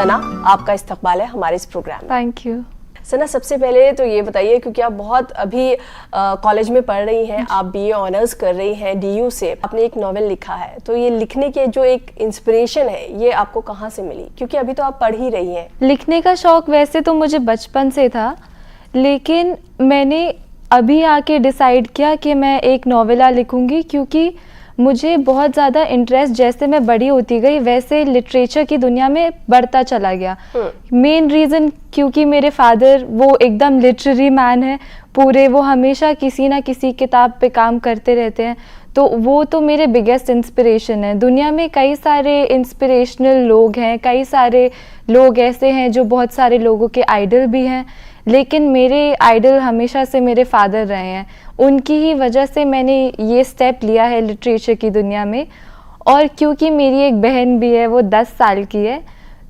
सना, आपका इस्तकबाल है हमारे इस प्रोग्राम में। Thank you. सना, सबसे पहले तो ये बताइए, क्योंकि आप बहुत अभी कॉलेज में पढ़ रही हैं, आप बीए ऑनर्स कर रही हैं डीयू से, आपने एक नॉवेल लिखा है, तो ये लिखने के जो एक इंस्पिरेशन है ये आपको कहाँ से मिली? क्योंकि अभी तो आप पढ़ ही रही हैं। लिखने का शौक़ वैसे तो मुझे बचपन से था, लेकिन मैंने अभी आके डिसाइड किया कि मैं एक नॉवेला लिखूंगी, क्योंकि मुझे बहुत ज़्यादा इंटरेस्ट जैसे मैं बड़ी होती गई वैसे लिटरेचर की दुनिया में बढ़ता चला गया। मेन रीज़न क्योंकि मेरे फादर वो एकदम लिटरेरी मैन है, पूरे वो हमेशा किसी ना किसी किताब पे काम करते रहते हैं, तो वो तो मेरे बिगेस्ट इंस्पिरेशन है। दुनिया में कई सारे इंस्पिरेशनल लोग हैं, कई सारे लोग ऐसे हैं जो बहुत सारे लोगों के आइडल भी हैं, लेकिन मेरे आइडल हमेशा से मेरे फादर रहे हैं। उनकी ही वजह से मैंने ये स्टेप लिया है लिटरेचर की दुनिया में। और क्योंकि मेरी एक बहन भी है, वो 10 साल की है,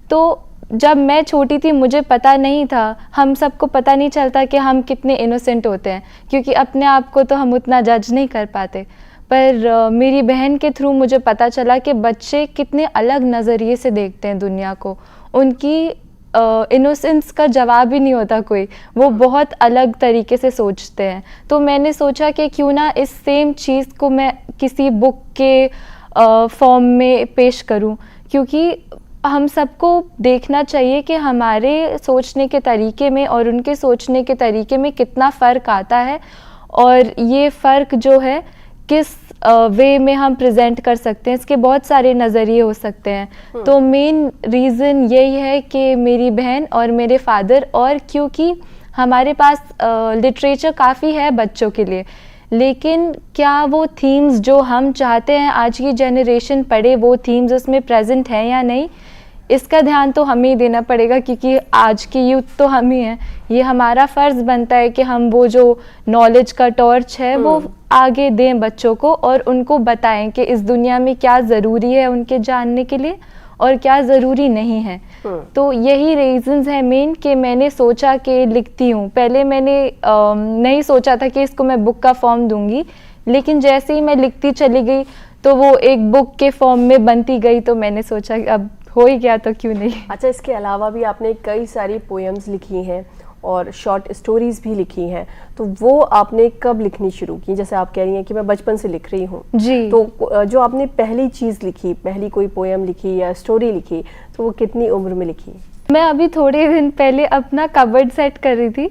तो जब मैं छोटी थी मुझे पता नहीं था, हम सबको पता नहीं चलता कि हम कितने इनोसेंट होते हैं, क्योंकि अपने आप को तो हम उतना जज नहीं कर पाते। पर मेरी बहन के थ्रू मुझे पता चला कि बच्चे कितने अलग नज़रिए से देखते हैं दुनिया को। उनकी इनोसेंस का जवाब ही नहीं होता कोई, वो बहुत अलग तरीके से सोचते हैं। तो मैंने सोचा कि क्यों ना इस सेम चीज़ को मैं किसी बुक के फॉर्म में पेश करूं, क्योंकि हम सबको देखना चाहिए कि हमारे सोचने के तरीके में और उनके सोचने के तरीके में कितना फ़र्क आता है, और ये फ़र्क जो है किस वे में हम प्रेजेंट कर सकते हैं, इसके बहुत सारे नज़रिए हो सकते हैं। तो मेन रीज़न यही है कि मेरी बहन और मेरे फादर, और क्योंकि हमारे पास लिटरेचर काफ़ी है बच्चों के लिए, लेकिन क्या वो थीम्स जो हम चाहते हैं आज की जनरेशन पढ़े, वो थीम्स उसमें प्रेजेंट हैं या नहीं, इसका ध्यान तो हमें ही देना पड़ेगा, क्योंकि आज की यूथ तो हम ही हैं। ये हमारा फ़र्ज़ बनता है कि हम वो जो नॉलेज का टॉर्च है वो आगे दें बच्चों को, और उनको बताएं कि इस दुनिया में क्या ज़रूरी है उनके जानने के लिए और क्या ज़रूरी नहीं है। तो यही रीज़न्स हैं मेन कि मैंने सोचा कि लिखती हूँ। पहले मैंने नहीं सोचा था कि इसको मैं बुक का फॉर्म दूँगी, लेकिन जैसे ही मैं लिखती चली गई तो वो एक बुक के फॉर्म में बनती गई, तो मैंने सोचा कि अब हो ही गया तो क्यों नहीं। अच्छा, इसके अलावा भी आपने कई सारी पोएम्स लिखी हैं और शॉर्ट स्टोरीज भी लिखी हैं, तो वो आपने कब लिखनी शुरू की? जैसे आप कह रही हैं कि मैं बचपन से लिख रही हूँ जी, तो जो आपने पहली चीज़ लिखी, पहली कोई पोएम लिखी या स्टोरी लिखी, तो वो कितनी उम्र में लिखी? मैं अभी थोड़े दिन पहले अपना कबर्ड सेट कर रही थी,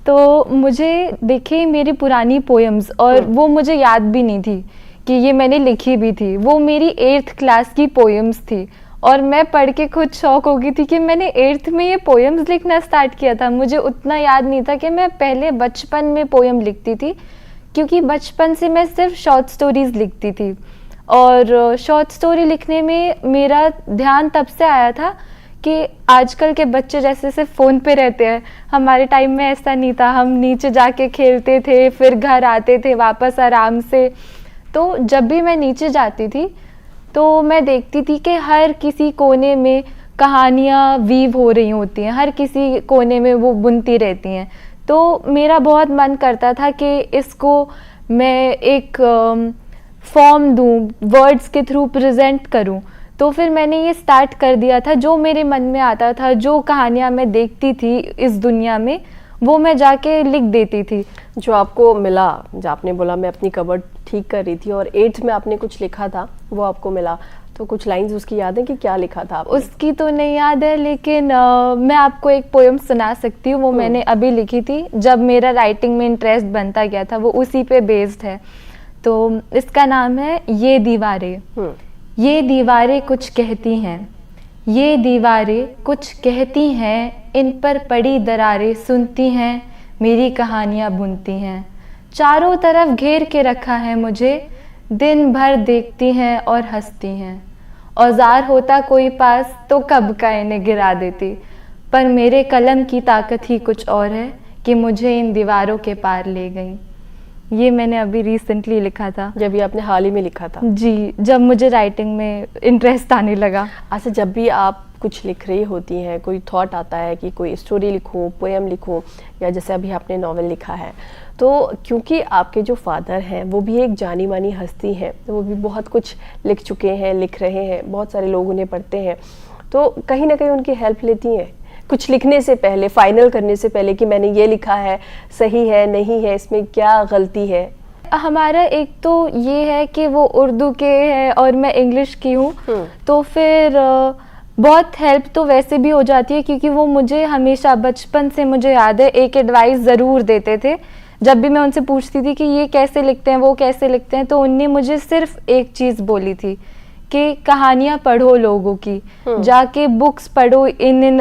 तो मुझे देखी मेरी पुरानी पोएम्स, और वो मुझे याद भी नहीं थी कि ये मैंने लिखी भी थी। वो मेरी 8th क्लास की पोएम्स थी, और मैं पढ़ के खुद शॉक हो गई थी कि मैंने 8th में ये पोएम्स लिखना स्टार्ट किया था। मुझे उतना याद नहीं था कि मैं पहले बचपन में पोएम लिखती थी, क्योंकि बचपन से मैं सिर्फ शॉर्ट स्टोरीज़ लिखती थी। और शॉर्ट स्टोरी लिखने में मेरा ध्यान तब से आया था कि आजकल के बच्चे जैसे सिर्फ फ़ोन पे रहते हैं, हमारे टाइम में ऐसा नहीं था। हम नीचे जाके खेलते थे, फिर घर आते थे वापस आराम से। तो जब भी मैं नीचे जाती थी तो मैं देखती थी कि हर किसी कोने में कहानियाँ वीव हो रही होती हैं, हर किसी कोने में वो बुनती रहती हैं। तो मेरा बहुत मन करता था कि इसको मैं एक फॉर्म दूँ, वर्ड्स के थ्रू प्रेजेंट करूँ। तो फिर मैंने ये स्टार्ट कर दिया था, जो मेरे मन में आता था, जो कहानियाँ मैं देखती थी इस दुनिया में, वो मैं जाके लिख देती थी। जो आपको मिला, जो आपने बोला मैं अपनी कबर्ड ठीक कर रही थी और 8th में आपने कुछ लिखा था, वो आपको मिला, तो कुछ लाइंस उसकी याद है कि क्या लिखा था आपने? उसकी तो नहीं याद है, लेकिन मैं आपको एक पोएम सुना सकती हूँ। वो मैंने अभी लिखी थी जब मेरा राइटिंग में इंटरेस्ट बनता गया था, वो उसी पे बेस्ड है। तो इसका नाम है ये दीवारें। ये दीवारें कुछ कहती हैं, ये दीवारें कुछ कहती हैं, इन पर पड़ी दरारें सुनती हैं, मेरी कहानियाँ बुनती हैं। चारों तरफ घेर के रखा है मुझे, दिन भर देखती हैं और हंसती हैं। औजार होता कोई पास तो कब का इन्हें गिरा देती, पर मेरे कलम की ताकत ही कुछ और है कि मुझे इन दीवारों के पार ले गई। ये मैंने अभी रिसेंटली लिखा था। जब ये आपने हाल ही में लिखा था? जी, जब मुझे राइटिंग में इंटरेस्ट आने लगा। अच्छा, जब भी आप कुछ लिख रही होती हैं, कोई थॉट आता है कि कोई स्टोरी लिखो, पोएम लिखो, या जैसे अभी आपने नॉवेल लिखा है, तो क्योंकि आपके जो फादर हैं वो भी एक जानी मानी हस्ती हैं, तो वो भी बहुत कुछ लिख चुके हैं, लिख रहे हैं, बहुत सारे लोग उन्हें पढ़ते हैं, तो कहीं ना कहीं उनकी हेल्प लेती हैं कुछ लिखने से पहले, फाइनल करने से पहले कि मैंने ये लिखा है, सही है नहीं है, इसमें क्या गलती है? हमारा एक तो ये है कि वो उर्दू के हैं और मैं इंग्लिश की हूँ, तो फिर बहुत हेल्प तो वैसे भी हो जाती है, क्योंकि वो मुझे हमेशा बचपन से मुझे याद है एक एडवाइस ज़रूर देते थे। जब भी मैं उनसे पूछती थी कि ये कैसे लिखते हैं, वो कैसे लिखते हैं, तो उनने मुझे सिर्फ एक चीज़ बोली थी कि कहानियाँ पढ़ो लोगों की, जाके बुक्स पढ़ो इन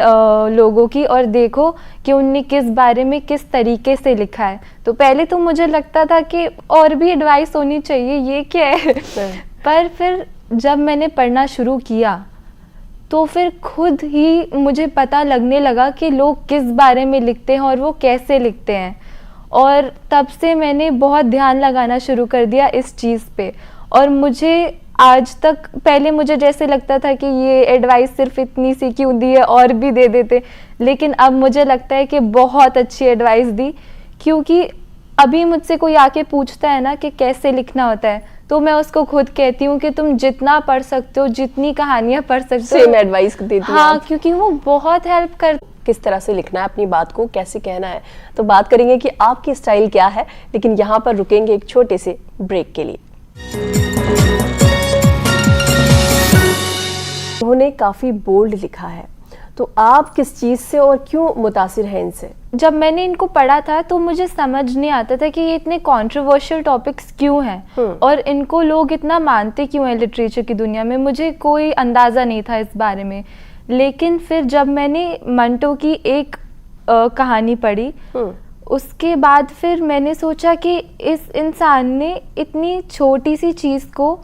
लोगों की और देखो कि उनने किस बारे में किस तरीके से लिखा है। तो पहले तो मुझे लगता था कि और भी एडवाइस होनी चाहिए, ये क्या है पर फिर जब मैंने पढ़ना शुरू किया तो फिर खुद ही मुझे पता लगने लगा कि लोग किस बारे में लिखते हैं और वो कैसे लिखते हैं, और तब से मैंने बहुत ध्यान लगाना शुरू कर दिया इस चीज़ पे। और मुझे आज तक, पहले मुझे जैसे लगता था कि ये एडवाइस सिर्फ इतनी सी क्यों दी है, और भी दे देते, लेकिन अब मुझे लगता है कि बहुत अच्छी एडवाइस दी, क्योंकि अभी मुझसे कोई आके पूछता है ना कि कैसे लिखना होता है, तो मैं उसको खुद कहती हूँ कि तुम जितना पढ़ सकते हो, जितनी कहानियाँ पढ़ सकते हो, सेम एडवाइस देती हूँ। हाँ, क्योंकि वो बहुत हेल्प कर किस तरह से लिखना है, अपनी बात को कैसे कहना है। तो बात करेंगे कि आपकी स्टाइल क्या है, लेकिन यहाँ पर रुकेंगे एक छोटे से ब्रेक के लिए। उन्होंने काफी बोल्ड लिखा है, तो आप किस चीज से और क्यों मुतासिर हैं इनसे? जब मैंने इनको पढ़ा था तो मुझे समझ नहीं आता था कि ये इतने कंट्रोवर्शियल टॉपिक्स क्यों हैं और इनको लोग इतना मानते क्यों हैं लिटरेचर की दुनिया में। मुझे कोई अंदाज़ा नहीं था इस बारे में, लेकिन फिर जब मैंने मंटो की एक कहानी पढ़ी, उसके बाद फिर मैंने सोचा कि इस इंसान ने इतनी छोटी सी चीज़ को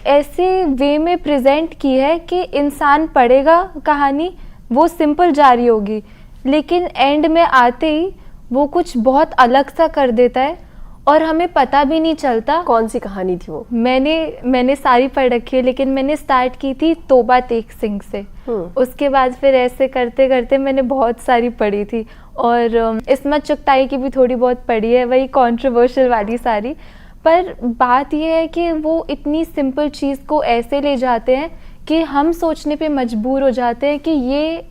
ऐसे वे में प्रेजेंट की है कि इंसान पढ़ेगा कहानी, वो सिंपल जारी होगी, लेकिन एंड में आते ही वो कुछ बहुत अलग सा कर देता है और हमें पता भी नहीं चलता। कौन सी कहानी थी वो? मैंने सारी पढ़ रखी है, लेकिन मैंने स्टार्ट की थी तोबा तेग सिंह से। उसके बाद फिर ऐसे करते करते मैंने बहुत सारी पढ़ी थी, और इस्मत चुगताई की भी थोड़ी बहुत पढ़ी है, वही कंट्रोवर्शियल वाली सारी। पर बात यह है कि वो इतनी सिंपल चीज़ को ऐसे ले जाते हैं कि हम सोचने पे मजबूर हो जाते हैं कि ये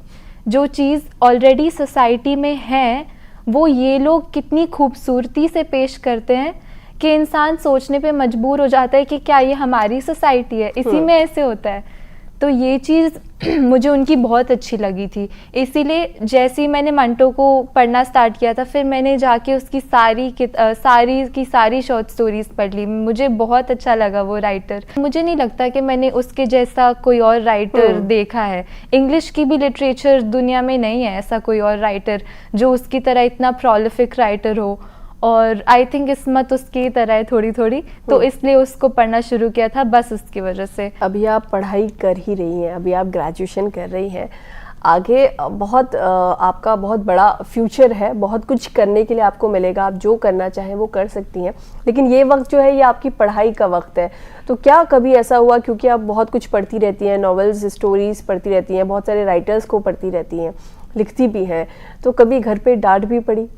जो चीज़ ऑलरेडी सोसाइटी में है वो ये लोग कितनी खूबसूरती से पेश करते हैं कि इंसान सोचने पे मजबूर हो जाता है कि क्या ये हमारी सोसाइटी है, इसी में ऐसे होता है। तो ये चीज़ मुझे उनकी बहुत अच्छी लगी थी, इसीलिए जैसे ही मैंने मंटो को पढ़ना स्टार्ट किया था, फिर मैंने जाके उसकी सारी शॉर्ट स्टोरीज़ पढ़ ली। मुझे बहुत अच्छा लगा वो राइटर। मुझे नहीं लगता कि मैंने उसके जैसा कोई और राइटर देखा है। इंग्लिश की भी लिटरेचर दुनिया में नहीं है ऐसा कोई और राइटर जो उसकी तरह इतना प्रोलिफिक राइटर हो, और आई थिंक इस्मत उसकी तरह है थोड़ी थोड़ी, तो इसलिए उसको पढ़ना शुरू किया था बस उसकी वजह से। अभी आप पढ़ाई कर ही रही हैं, अभी आप ग्रेजुएशन कर रही हैं, आगे बहुत आपका बहुत बड़ा फ्यूचर है, बहुत कुछ करने के लिए आपको मिलेगा, आप जो करना चाहें वो कर सकती हैं, लेकिन ये वक्त जो है ये आपकी पढ़ाई का वक्त है। तो क्या कभी ऐसा हुआ, क्योंकि आप बहुत कुछ पढ़ती रहती हैं, नॉवेल्स स्टोरीज पढ़ती रहती हैं, बहुत सारे राइटर्स को पढ़ती रहती हैं, लिखती भी हैं, तो कभी घर पे डांट भी पड़ी?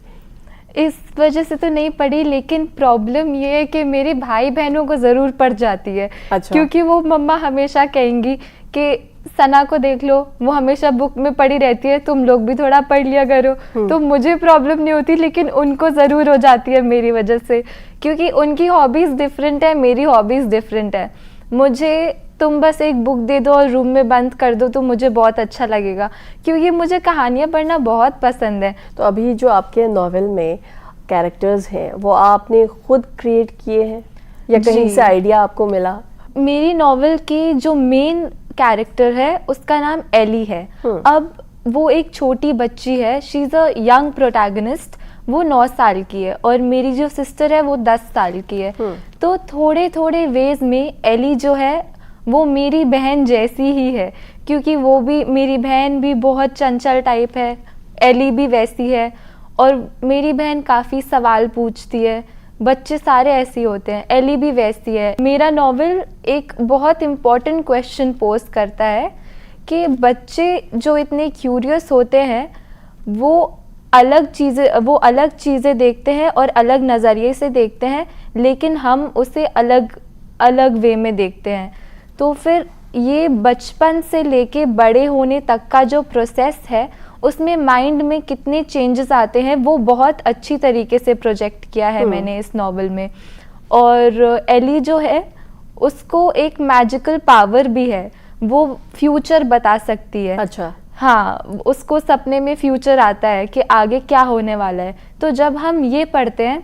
इस वजह से तो नहीं पड़ी, लेकिन प्रॉब्लम ये है कि मेरे भाई बहनों को ज़रूर पड़ जाती है। अच्छा। क्योंकि वो मम्मा हमेशा कहेंगी कि सना को देख लो, वो हमेशा बुक में पड़ी रहती है, तुम लोग भी थोड़ा पढ़ लिया करो। तो मुझे प्रॉब्लम नहीं होती, लेकिन उनको ज़रूर हो जाती है मेरी वजह से, क्योंकि उनकी हॉबीज़ डिफरेंट है, मेरी हॉबीज़ डिफरेंट है। मुझे तुम बस एक बुक दे दो और रूम में बंद कर दो तो मुझे बहुत अच्छा लगेगा, क्योंकि मुझे कहानियाँ पढ़ना बहुत पसंद है। तो अभी जो आपके नॉवेल में कैरेक्टर्स हैं वो आपने खुद क्रिएट किए हैं या कहीं से आइडिया आपको मिला? मेरी नॉवेल की जो मेन कैरेक्टर है उसका नाम एली है। अब वो एक छोटी बच्ची है, she is a young protagonist, वो 9 साल की है, और मेरी जो सिस्टर है वो 10 साल की है। तो थोड़े थोड़े वेज में एली जो है वो मेरी बहन जैसी ही है, क्योंकि वो भी, मेरी बहन भी बहुत चंचल टाइप है, एली भी वैसी है, और मेरी बहन काफ़ी सवाल पूछती है, बच्चे सारे ऐसे ही होते हैं, एली भी वैसी है। मेरा नॉवेल एक बहुत इम्पॉर्टेंट क्वेश्चन पोज करता है कि बच्चे जो इतने क्यूरियस होते हैं वो अलग चीज़ें देखते हैं और अलग नज़रिए से देखते हैं, लेकिन हम उसे अलग अलग वे में देखते हैं। तो फिर ये बचपन से लेके बड़े होने तक का जो प्रोसेस है उसमें माइंड में कितने चेंजेस आते हैं वो बहुत अच्छी तरीके से प्रोजेक्ट किया है मैंने इस नॉवल में। और एली जो है उसको एक मैजिकल पावर भी है, वो फ्यूचर बता सकती है। अच्छा। हाँ, उसको सपने में फ्यूचर आता है कि आगे क्या होने वाला है। तो जब हम ये पढ़ते हैं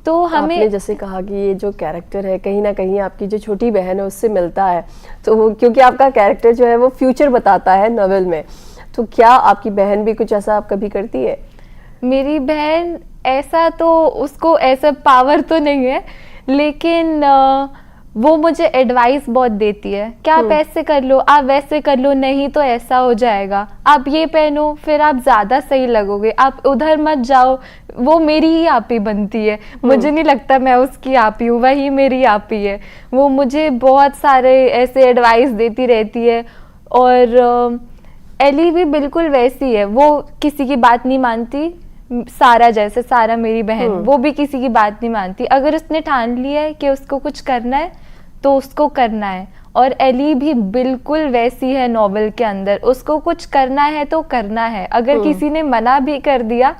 तो हमें, आपने जैसे कहा कि ये जो कैरेक्टर है कहीं ना कहीं आपकी जो छोटी बहन है उससे मिलता है, तो क्योंकि आपका कैरेक्टर जो है वो फ्यूचर बताता है नॉवेल में, तो क्या आपकी बहन भी कुछ ऐसा आप कभी करती है? मेरी बहन ऐसा तो, उसको ऐसा पावर तो नहीं है, लेकिन वो मुझे एडवाइस बहुत देती है कि आप ऐसे कर लो, आप वैसे कर लो, नहीं तो ऐसा हो जाएगा, आप ये पहनो फिर आप ज़्यादा सही लगोगे, आप उधर मत जाओ। वो मेरी ही आपी बनती है, मुझे नहीं लगता मैं उसकी आपी हूँ, वही मेरी आपी है। वो मुझे बहुत सारे ऐसे एडवाइस देती रहती है। और एली भी बिल्कुल वैसी है, वो किसी की बात नहीं मानती। सारा जैसे, सारा मेरी बहन, वो भी किसी की बात नहीं मानती। अगर उसने ठान लिया है कि उसको कुछ करना है तो उसको करना है। और एली भी बिल्कुल वैसी है नॉवेल के अंदर, उसको कुछ करना है तो करना है। अगर किसी ने मना भी कर दिया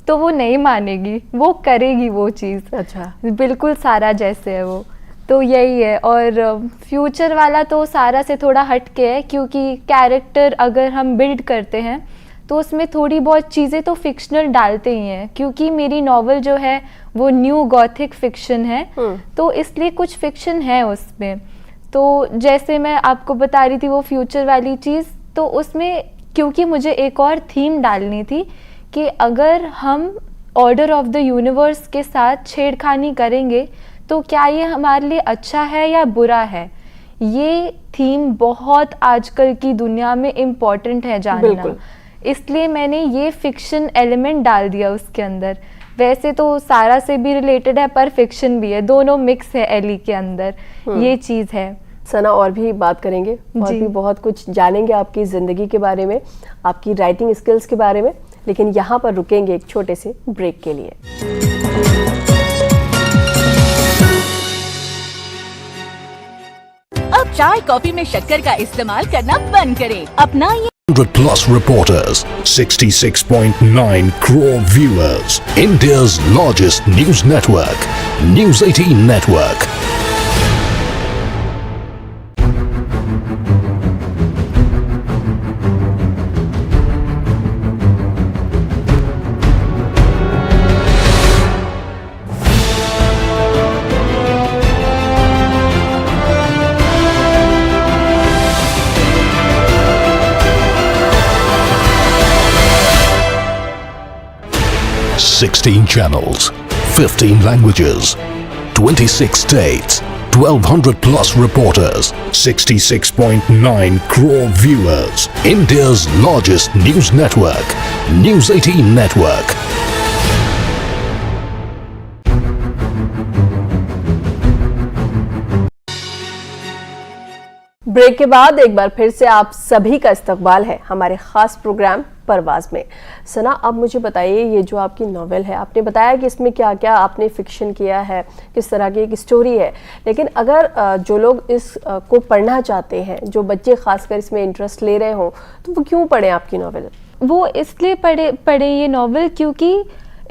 तो वो नहीं मानेगी, वो करेगी वो चीज़। अच्छा। बिल्कुल सारा जैसे है वो। तो यही है। और फ्यूचर वाला तो सारा से थोड़ा हट के है, क्योंकि कैरेक्टर अगर हम बिल्ड करते हैं तो उसमें थोड़ी बहुत चीज़ें तो फिक्शनल डालते ही हैं, क्योंकि मेरी नॉवल जो है वो न्यू गॉथिक फिक्शन है, तो इसलिए कुछ फिक्शन है उसमें। तो जैसे मैं आपको बता रही थी वो फ्यूचर वाली चीज़, तो उसमें क्योंकि मुझे एक और थीम डालनी थी कि अगर हम ऑर्डर ऑफ द यूनिवर्स के साथ छेड़खानी करेंगे तो क्या ये हमारे लिए अच्छा है या बुरा है। ये थीम बहुत आजकल की दुनिया में इम्पॉर्टेंट है जानना, इसलिए मैंने ये फिक्शन एलिमेंट डाल दिया उसके अंदर। वैसे तो सारा से भी रिलेटेड है पर फिक्शन भी है, दोनों मिक्स है एली के अंदर, ये चीज़ है। सना, और भी बात करेंगे और भी बहुत कुछ जानेंगे आपकी ज़िंदगी के बारे में, आपकी राइटिंग स्किल्स के बारे में, लेकिन यहाँ पर रुकेंगे एक छोटे से ब्रेक के लिए। अब चाय कॉफी में शक्कर का इस्तेमाल करना बंद करें, अपनाइए 100+ reporters, 66.9 crore viewers, India's largest news network, News 18 Network. Sixteen channels, 15 languages, 26 states, 1,200+ reporters, 66.9 crore viewers, India's largest news network, News 18 Network. Break के बाद एक बार फिर से आप सभी का इस्तकबाल है हमारे खास प्रोग्राम परवाज़ में। सना, अब मुझे बताइए, ये जो आपकी नॉवेल है, आपने बताया कि इसमें क्या क्या आपने फिक्शन किया है, किस तरह की एक स्टोरी है, लेकिन अगर जो लोग इस को पढ़ना चाहते हैं, जो बच्चे खासकर इसमें इंटरेस्ट ले रहे हों, तो वो क्यों पढ़ें आपकी नॉवेल? वो इसलिए पढ़े ये नॉवेल क्योंकि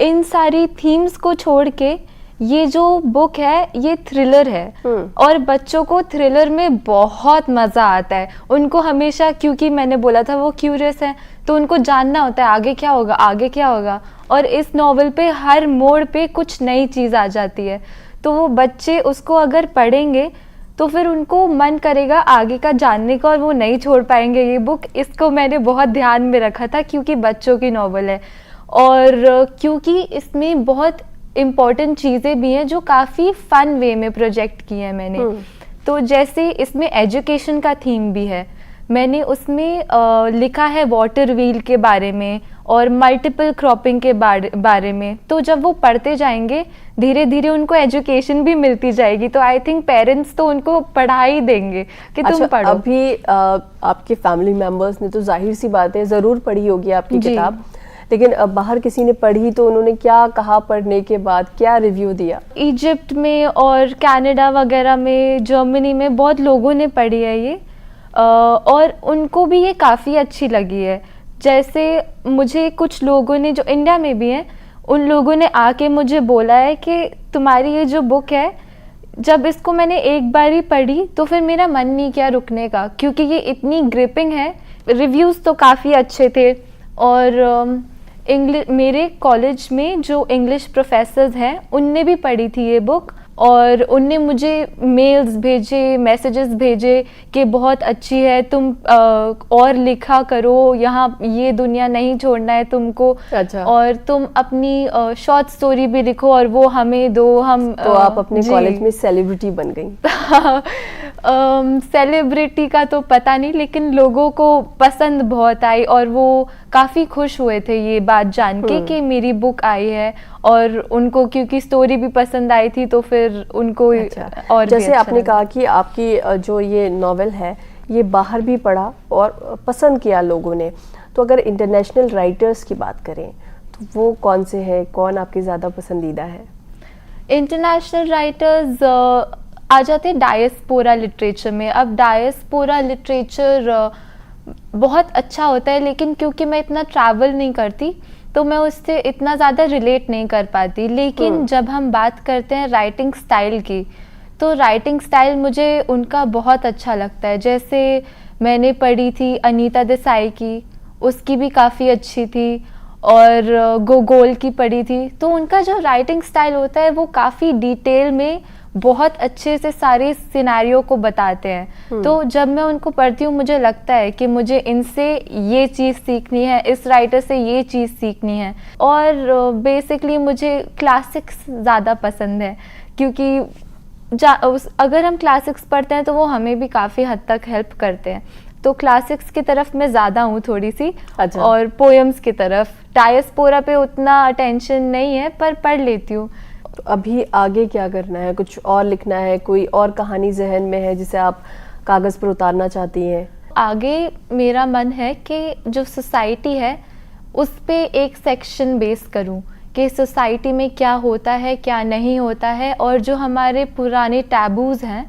इन सारी थीम्स को छोड़ के ये जो बुक है ये थ्रिलर है, और बच्चों को थ्रिलर में बहुत मज़ा आता है। उनको हमेशा, क्योंकि मैंने बोला था वो क्यूरियस है, तो उनको जानना होता है आगे क्या होगा, आगे क्या होगा। और इस नॉवल पे हर मोड़ पे कुछ नई चीज़ आ जाती है, तो वो बच्चे उसको अगर पढ़ेंगे तो फिर उनको मन करेगा आगे का जानने का, और वो नहीं छोड़ पाएंगे ये बुक। इसको मैंने बहुत ध्यान में रखा था क्योंकि बच्चों की नॉवल है, और क्योंकि इसमें बहुत इम्पॉर्टेंट चीज़ें भी हैं जो काफ़ी फ़न वे में प्रोजेक्ट की है मैंने। तो जैसे इसमें एजुकेशन का थीम भी है, मैंने उसमें लिखा है वाटर व्हील के बारे में और मल्टीपल क्रॉपिंग के बारे में। तो जब वो पढ़ते जाएंगे धीरे धीरे उनको एजुकेशन भी मिलती जाएगी, तो आई थिंक पेरेंट्स तो उनको पढ़ा ही देंगे कि तुम पढ़ो। अभी आपके फैमिली मेम्बर्स ने तो जाहिर सी बात है ज़रूर पढ़ी होगी आपकी किताब, लेकिन अब बाहर किसी ने पढ़ी तो उन्होंने क्या कहा पढ़ने के बाद, क्या रिव्यू दिया? इजिप्ट में और कनाडा वगैरह में, जर्मनी में बहुत लोगों ने पढ़ी है ये। और उनको भी ये काफ़ी अच्छी लगी है। जैसे मुझे कुछ लोगों ने जो इंडिया में भी हैं, उन लोगों ने आके मुझे बोला है कि तुम्हारी ये जो बुक है, जब इसको मैंने एक बार ही पढ़ी तो फिर मेरा मन नहीं किया रुकने का, क्योंकि ये इतनी ग्रिपिंग है। रिव्यूज़ तो काफ़ी अच्छे थे, और मेरे कॉलेज में जो इंग्लिश प्रोफेसर्स हैं उनने भी पढ़ी थी ये बुक, और उनने मुझे मेल्स भेजे, मैसेजेस भेजे कि बहुत अच्छी है, तुम और लिखा करो, यहाँ ये दुनिया नहीं छोड़ना है तुमको। अच्छा। और तुम अपनी शॉर्ट स्टोरी भी लिखो और वो हमें दो, हम तो आप अपने कॉलेज में सेलिब्रिटी बन गई। सेलिब्रिटी का तो पता नहीं, लेकिन लोगों को पसंद बहुत आई और वो काफ़ी खुश हुए थे ये बात जान के कि मेरी बुक आई है, और उनको क्योंकि स्टोरी भी पसंद आई थी तो फिर उनको अच्छा। और जैसे भी अच्छा आपने लगा। कहा कि आपकी जो ये नॉवेल है ये बाहर भी पढ़ा और पसंद किया लोगों ने, तो अगर इंटरनेशनल राइटर्स की बात करें तो वो कौन से हैं, कौन आपके ज़्यादा पसंदीदा है? इंटरनेशनल राइटर्स आ जाते हैं डायस्पोरा लिटरेचर में। अब डायस्पोरा लिटरेचर बहुत अच्छा होता है, लेकिन क्योंकि मैं इतना ट्रैवल नहीं करती तो मैं उससे इतना ज़्यादा रिलेट नहीं कर पाती। लेकिन जब हम बात करते हैं राइटिंग स्टाइल की, तो राइटिंग स्टाइल मुझे उनका बहुत अच्छा लगता है। जैसे मैंने पढ़ी थी अनीता देसाई की, उसकी भी काफ़ी अच्छी थी, और गोगोल की पढ़ी थी। तो उनका जो राइटिंग स्टाइल होता है वो काफ़ी डिटेल में बहुत अच्छे से सारे सिनेरियो को बताते हैं। तो जब मैं उनको पढ़ती हूँ मुझे लगता है कि मुझे इनसे ये चीज़ सीखनी है, इस राइटर से ये चीज़ सीखनी है। और बेसिकली मुझे क्लासिक्स ज़्यादा पसंद है, क्योंकि अगर हम क्लासिक्स पढ़ते हैं तो वो हमें भी काफ़ी हद तक हेल्प करते हैं। तो क्लासिक्स की तरफ मैं ज़्यादा हूँ थोड़ी सी। अच्छा। और पोएम्स की तरफ, डायस्पोरा पे उतना अटेंशन नहीं है, पर पढ़ लेती हूँ। तो अभी आगे क्या करना है? कुछ और लिखना है? कोई और कहानी जहन में है जिसे आप कागज़ पर उतारना चाहती हैं? आगे मेरा मन है कि जो सोसाइटी है उस पे एक सेक्शन बेस करूं कि सोसाइटी में क्या होता है, क्या नहीं होता है, और जो हमारे पुराने टैबूज़ हैं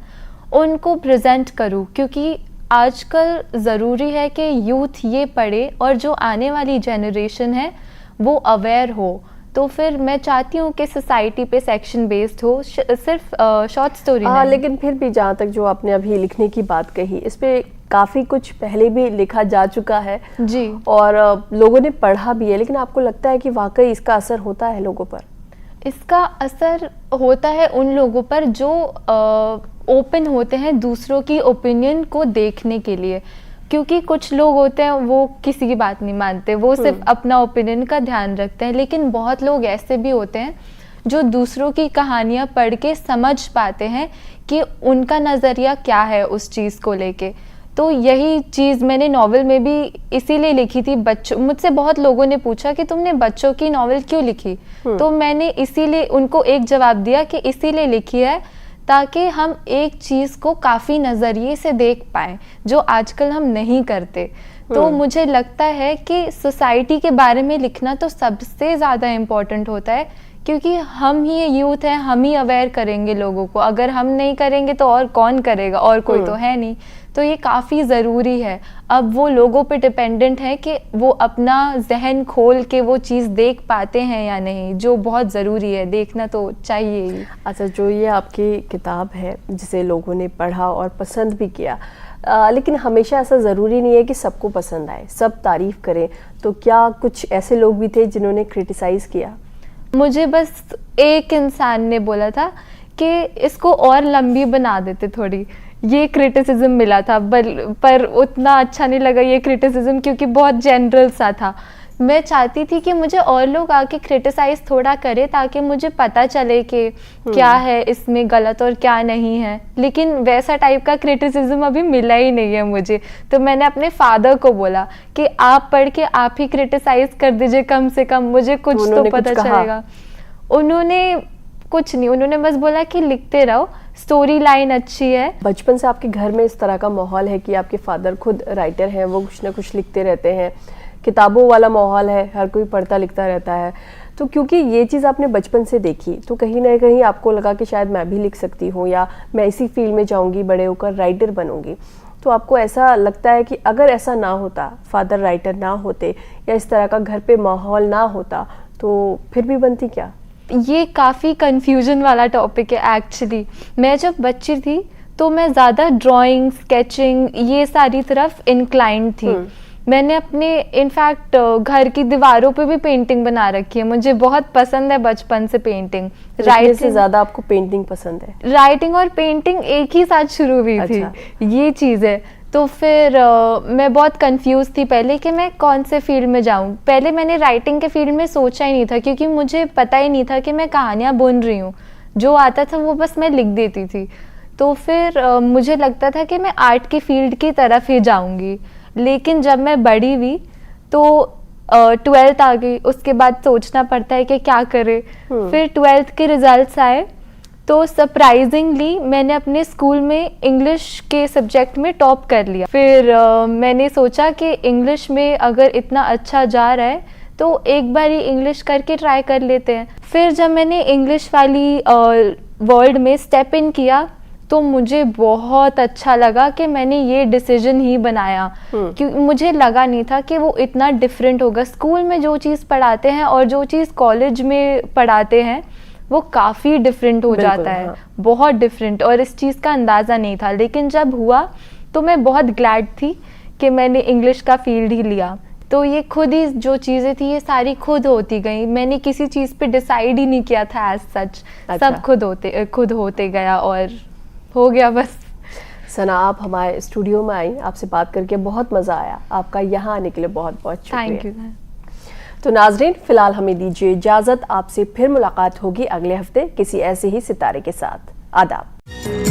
उनको प्रेजेंट करूं, क्योंकि आजकल ज़रूरी है कि यूथ ये पढ़े और जो आने वाली जनरेशन है वो अवेयर हो। तो फिर मैं चाहती हूँ कि सोसाइटी पे सेक्शन बेस्ड हो, सिर्फ शॉर्ट स्टोरी नहीं। लेकिन फिर भी जहाँ तक जो आपने अभी लिखने की बात कही, इस पे काफ़ी कुछ पहले भी लिखा जा चुका है जी, और लोगों ने पढ़ा भी है, लेकिन आपको लगता है कि वाकई इसका असर होता है लोगों पर? इसका असर होता है उन लोगों पर जो ओपन होते हैं दूसरों की ओपिनियन को देखने के लिए, क्योंकि कुछ लोग होते हैं वो किसी की बात नहीं मानते, वो सिर्फ अपना ओपिनियन का ध्यान रखते हैं। लेकिन बहुत लोग ऐसे भी होते हैं जो दूसरों की कहानियाँ पढ़ के समझ पाते हैं कि उनका नज़रिया क्या है उस चीज़ को लेके। तो यही चीज़ मैंने नॉवेल में भी इसीलिए लिखी थी। मुझसे बहुत लोगों ने पूछा कि तुमने बच्चों की नॉवेल क्यों लिखी, तो मैंने इसीलिए उनको एक जवाब दिया कि इसीलिए लिखी है ताकि हम एक चीज़ को काफ़ी नज़रिए से देख पाएँ जो आजकल हम नहीं करते। तो मुझे लगता है कि सोसाइटी के बारे में लिखना तो सबसे ज़्यादा इम्पोर्टेंट होता है, क्योंकि हम ही यूथ हैं, हम ही अवेयर करेंगे लोगों को। अगर हम नहीं करेंगे तो और कौन करेगा, और कोई तो है नहीं। तो ये काफ़ी ज़रूरी है। अब वो लोगों पे डिपेंडेंट है कि वो अपना जहन खोल के वो चीज़ देख पाते हैं या नहीं, जो बहुत ज़रूरी है, देखना तो चाहिए ही। अच्छा, जो ये आपकी किताब है जिसे लोगों ने पढ़ा और पसंद भी किया, लेकिन हमेशा ऐसा ज़रूरी नहीं है कि सबको पसंद आए, सब तारीफ़ करें। तो क्या कुछ ऐसे लोग भी थे जिन्होंने क्रिटिसाइज़ किया? मुझे बस एक इंसान ने बोला था कि इसको और लंबी बना देते थोड़ी, ये क्रिटिसिज्म मिला था। पर उतना अच्छा नहीं लगा ये क्रिटिसिज्म, क्योंकि बहुत जनरल सा था। मैं चाहती थी कि मुझे और लोग आके क्रिटिसाइज़ थोड़ा करें ताकि मुझे पता चले कि क्या है इसमें गलत और क्या नहीं है। लेकिन वैसा टाइप का क्रिटिसिज्म अभी मिला ही नहीं है मुझे। तो मैंने अपने फादर को बोला कि आप पढ़ के आप ही क्रिटिसाइज़ कर दीजिए, कम से कम मुझे कुछ तो पता चलेगा। उन्होंने कुछ नहीं, उन्होंने बस बोला कि लिखते रहो, स्टोरी लाइन अच्छी है। बचपन से आपके घर में इस तरह का माहौल है कि आपके फादर खुद राइटर हैं, वो कुछ ना कुछ लिखते रहते हैं, किताबों वाला माहौल है, हर कोई पढ़ता लिखता रहता है। तो क्योंकि ये चीज़ आपने बचपन से देखी, तो कहीं ना कहीं आपको लगा कि शायद मैं भी लिख सकती हूँ या मैं इसी फील्ड में जाऊँगी, बड़े होकर राइटर बनूँगी। तो आपको ऐसा लगता है कि अगर ऐसा ना होता, फादर राइटर ना होते या इस तरह का घर पे माहौल ना होता, तो फिर भी बनती क्या? ये काफ़ी कंफ्यूजन वाला टॉपिक है एक्चुअली। मैं जब बच्ची थी तो मैं ज़्यादा ड्राइंग, स्केचिंग ये सारी तरफ इंक्लाइंड थी। मैंने अपने इनफैक्ट घर की दीवारों पे भी पेंटिंग बना रखी है। मुझे बहुत पसंद है बचपन से पेंटिंग। राइटिंग से ज़्यादा आपको पेंटिंग पसंद है? राइटिंग और पेंटिंग एक ही साथ शुरू हुई थी। ये चीज़ है। तो फिर मैं बहुत कंफ्यूज थी पहले कि मैं कौन से फील्ड में जाऊं। पहले मैंने राइटिंग के फील्ड में सोचा ही नहीं था, क्योंकि मुझे पता ही नहीं था कि मैं कहानियाँ बुन रही हूँ। जो आता था वो बस मैं लिख देती थी। तो फिर मुझे लगता था कि मैं आर्ट की फील्ड की तरफ ही जाऊंगी। लेकिन जब मैं बड़ी हुई तो 12th आ गई, उसके बाद सोचना पड़ता है कि क्या करे। फिर 12th के रिजल्ट्स आए तो सरप्राइजिंगली मैंने अपने स्कूल में इंग्लिश के सब्जेक्ट में टॉप कर लिया। फिर मैंने सोचा कि इंग्लिश में अगर इतना अच्छा जा रहा है तो एक बार ही इंग्लिश करके ट्राई कर लेते हैं। फिर जब मैंने इंग्लिश वाली वर्ल्ड में स्टेप इन किया तो मुझे बहुत अच्छा लगा कि मैंने ये डिसीजन ही बनाया, क्योंकि मुझे लगा नहीं था कि वो इतना डिफरेंट होगा। स्कूल में जो चीज़ पढ़ाते हैं और जो चीज़ कॉलेज में पढ़ाते हैं वो काफ़ी डिफरेंट हो जाता है। बहुत डिफरेंट, और इस चीज़ का अंदाज़ा नहीं था। लेकिन जब हुआ तो मैं बहुत ग्लैड थी कि मैंने इंग्लिश का फील्ड ही लिया। तो ये खुद ही जो चीज़ें थी ये सारी खुद होती गई। मैंने किसी चीज़ पे डिसाइड ही नहीं किया था एज सच। सब खुद होते गया और हो गया बस। सना, आप हमारे स्टूडियो में आई, आपसे बात करके बहुत मज़ा आया। आपका यहाँ आने के लिए बहुत बहुत शुक्रिया। Thank you. तो नाजरीन, फिलहाल हमें दीजिए इजाज़त। आपसे फिर मुलाकात होगी अगले हफ्ते किसी ऐसे ही सितारे के साथ। आदाब।